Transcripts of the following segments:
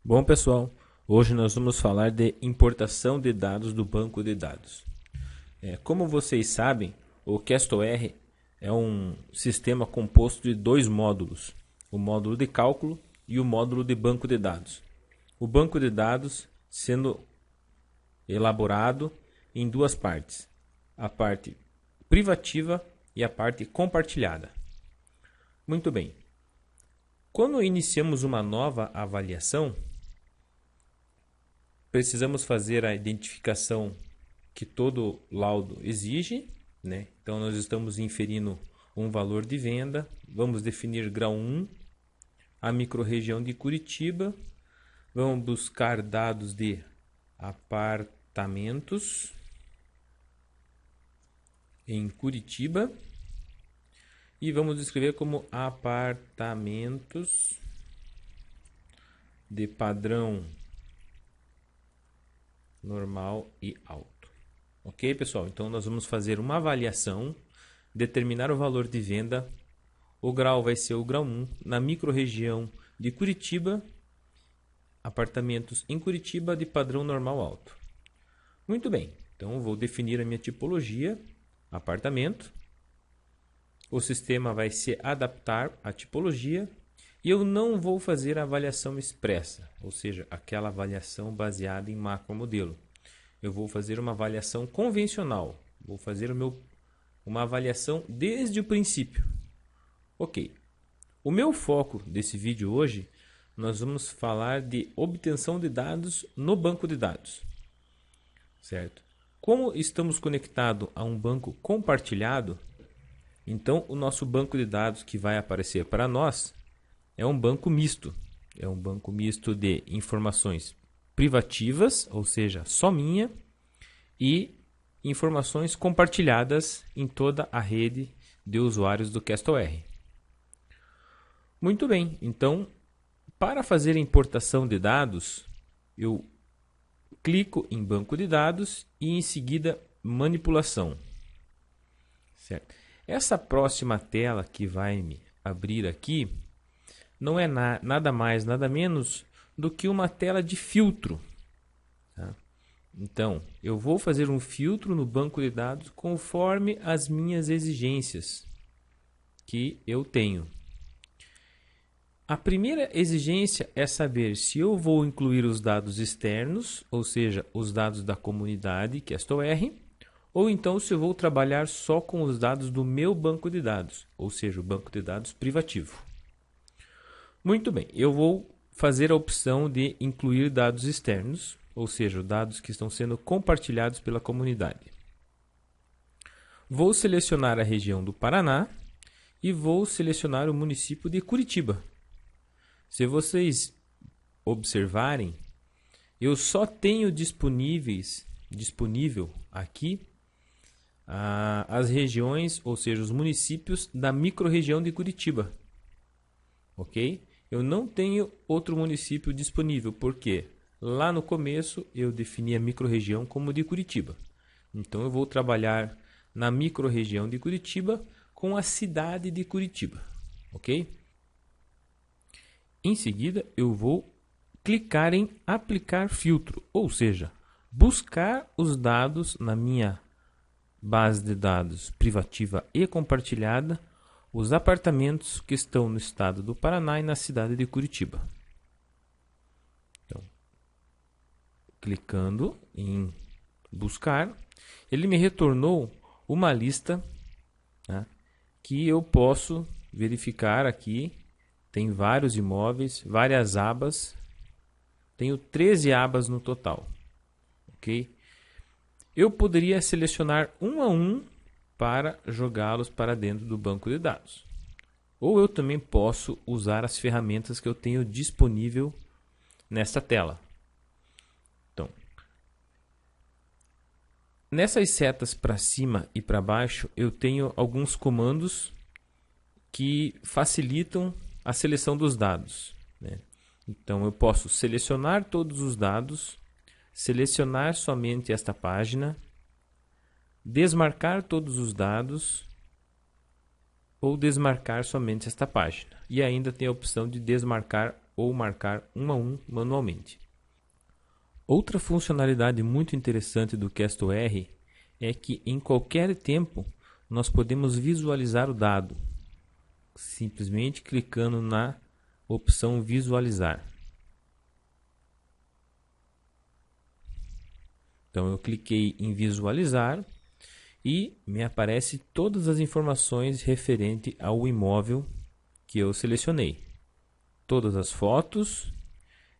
Bom, pessoal, hoje nós vamos falar de importação de dados do banco de dados. Como vocês sabem, o CastOR é um sistema composto de dois módulos, o módulo de cálculo e o módulo de banco de dados. O banco de dados sendo elaborado em duas partes, a parte privativa e a parte compartilhada. Muito bem. Quando iniciamos uma nova avaliação, precisamos fazer a identificação que todo laudo exige, né? Então nós estamos inferindo um valor de venda, vamos definir grau 1, a microrregião de Curitiba, vamos buscar dados de apartamentos em Curitiba e vamos escrever como apartamentos de padrão normal e alto. Ok, pessoal? Então nós vamos fazer uma avaliação, determinar o valor de venda. O grau vai ser o grau 1 na microrregião de Curitiba, apartamentos em Curitiba de padrão normal alto. Muito bem, então eu vou definir a minha tipologia, apartamento. O sistema vai se adaptar à tipologia e eu não vou fazer a avaliação expressa, ou seja, aquela avaliação baseada em macromodelo. Eu vou fazer uma avaliação convencional, vou fazer uma avaliação desde o princípio. Ok, o meu foco desse vídeo hoje, nós vamos falar de obtenção de dados no banco de dados, certo? Como estamos conectados a um banco compartilhado, então o nosso banco de dados que vai aparecer para nós é um banco misto. É um banco misto de informações privativas, ou seja, só minha, e informações compartilhadas em toda a rede de usuários do CastOR. Muito bem, então, para fazer a importação de dados, eu clico em banco de dados e em seguida manipulação. Certo? Essa próxima tela que vai me abrir aqui não é nada mais, nada menos do que uma tela de filtro. Tá? Então, eu vou fazer um filtro no banco de dados conforme as minhas exigências que eu tenho. A primeira exigência é saber se eu vou incluir os dados externos, ou seja, os dados da comunidade CastOR, ou então se eu vou trabalhar só com os dados do meu banco de dados, ou seja, o banco de dados privativo. Muito bem, eu vou fazer a opção de incluir dados externos, ou seja, dados que estão sendo compartilhados pela comunidade. Vou selecionar a região do Paraná e vou selecionar o município de Curitiba. Se vocês observarem, eu só tenho disponível aqui as regiões, ou seja, os municípios da microrregião de Curitiba. Ok? Eu não tenho outro município disponível, porque lá no começo eu defini a microrregião como de Curitiba. Então eu vou trabalhar na microrregião de Curitiba com a cidade de Curitiba. Ok? Em seguida eu vou clicar em aplicar filtro, ou seja, buscar os dados na minha base de dados privativa e compartilhada, os apartamentos que estão no estado do Paraná e na cidade de Curitiba. Então, clicando em buscar, ele me retornou uma lista, né, que eu posso verificar aqui. Tem vários imóveis, várias abas. Tenho 13 abas no total. Ok? Eu poderia selecionar um a um para jogá-los para dentro do banco de dados. Ou eu também posso usar as ferramentas que eu tenho disponível nesta tela. Então, nessas setas para cima e para baixo, eu tenho alguns comandos que facilitam a seleção dos dados, né? Então eu posso selecionar todos os dados, selecionar somente esta página, desmarcar todos os dados ou desmarcar somente esta página. E ainda tem a opção de desmarcar ou marcar um a um manualmente. Outra funcionalidade muito interessante do CastorR é que em qualquer tempo nós podemos visualizar o dado, simplesmente clicando na opção visualizar. Então eu cliquei em visualizar e me aparece todas as informações referente ao imóvel que eu selecionei. Todas as fotos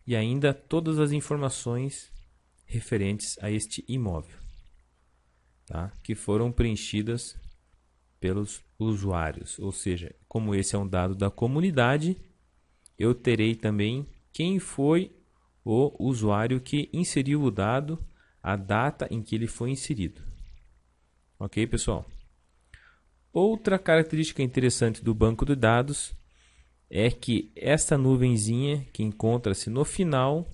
e ainda todas as informações referentes a este imóvel, tá? Que foram preenchidas pelos usuários. Ou seja, como esse é um dado da comunidade, eu terei também quem foi o usuário que inseriu o dado, a data em que ele foi inserido. Ok, pessoal? Outra característica interessante do banco de dados é que esta nuvenzinha que encontra-se no final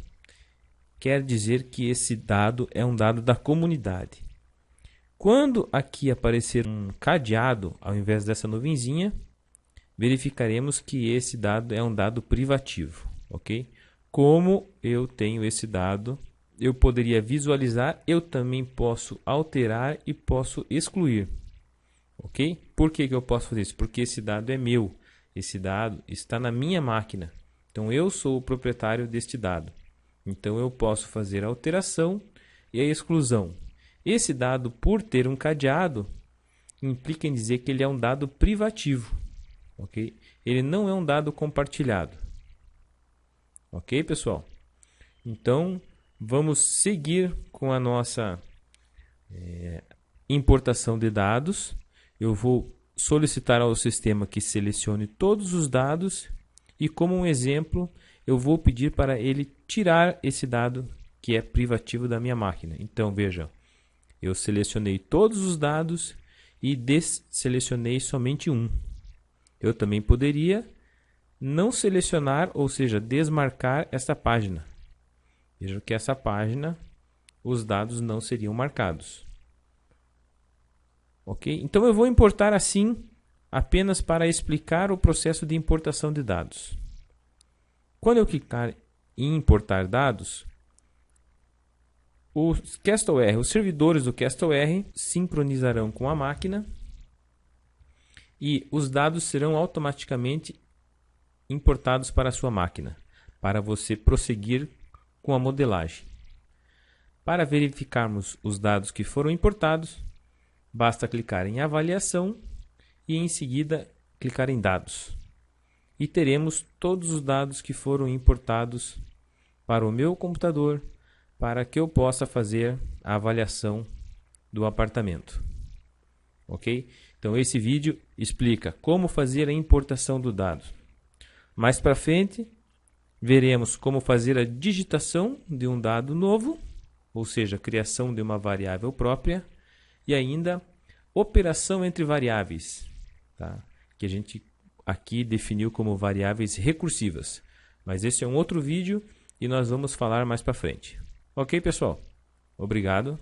quer dizer que esse dado é um dado da comunidade. Quando aqui aparecer um cadeado ao invés dessa nuvenzinha, verificaremos que esse dado é um dado privativo, ok? Como eu tenho esse dado, eu poderia visualizar, eu também posso alterar e posso excluir, ok? Por que eu posso fazer isso? Porque esse dado é meu, esse dado está na minha máquina, então eu sou o proprietário deste dado. Então eu posso fazer a alteração e a exclusão. Esse dado, por ter um cadeado, implica em dizer que ele é um dado privativo, ok? Ele não é um dado compartilhado, ok, pessoal? Então vamos seguir com a nossa importação de dados. Eu vou solicitar ao sistema que selecione todos os dados e, como um exemplo, eu vou pedir para ele tirar esse dado que é privativo da minha máquina. Então, vejam, eu selecionei todos os dados e desselecionei somente um. Eu também poderia não selecionar, ou seja, desmarcar essa página. Vejam que essa página, os dados não seriam marcados. Ok? Então eu vou importar assim, apenas para explicar o processo de importação de dados. Quando eu clicar em importar dados, os servidores do CastorR sincronizarão com a máquina e os dados serão automaticamente importados para a sua máquina, para você prosseguir com a modelagem. Para verificarmos os dados que foram importados, basta clicar em avaliação e em seguida clicar em dados. E teremos todos os dados que foram importados para o meu computador para que eu possa fazer a avaliação do apartamento. Ok? Então esse vídeo explica como fazer a importação do dado. Mais para frente, veremos como fazer a digitação de um dado novo, ou seja, a criação de uma variável própria, e ainda operação entre variáveis, tá? Que a gente aqui definiu como variáveis recursivas. Mas esse é um outro vídeo e nós vamos falar mais para frente. Ok, pessoal? Obrigado.